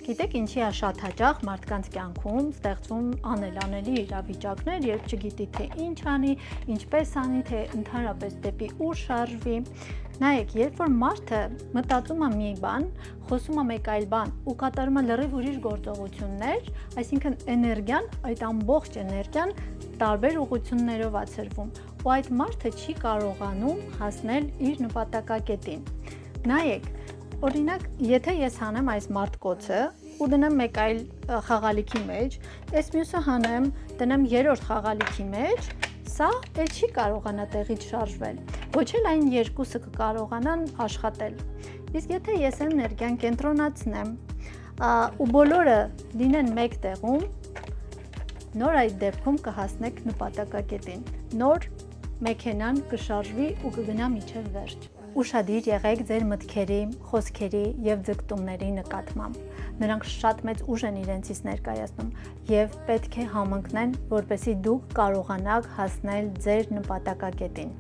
Գիտեք, ինչի է շատ հաճախ մարդկանց կյանքում ստեղծվում անելանելի իրավիճակներ, երբ չգիտի թե ինչ անի, ինչպես անի, թե ընդհանրապես դեպի ուր շարժվի։ Նայեք, երբ որ մարդը մտածում է մի բան, խոսում է մեկ այլ բան ու կատարում է լրիվ ուրիշ գործողություններ, այսինքն էներգիան, այդ ամբողջ էներգիան տարբեր ուղղություններով է ցրվում, ու այդ մարդը չի կարողանում հասնել իր նպատակակետին։ Նայեք, օրինակ, եթե ես հանեմ այս մարտկոցը ու դնեմ մեկ այլ խաղալիքի մեջ, այս մյուսը հանեմ, դնեմ երրորդ խաղալիքի մեջ, սա էլ չի կարողանա տեղից շարժվել, ոչ էլ այն երկուսը կկարողանան աշխատել։ Իսկ եթե ես էներգիան կենտրոնացնեմ ու բոլորը լինեն մեկ տեղում, նոր այդ դեպքում կհասնեք նպատակակետին, նոր մեքենան կշարժվի ու կգնա մինչև վերջ։ Ուշադիր եղեք ձեր մտքերի, խոսքերի և ձգտումների նկատմամբ։ Նրանք շատ մեծ ուժ են իրենցից ներկայացնում և պետք է համընկնեն, որպեսզի դուք կարողանաք հասնել ձեր նպատակակետին։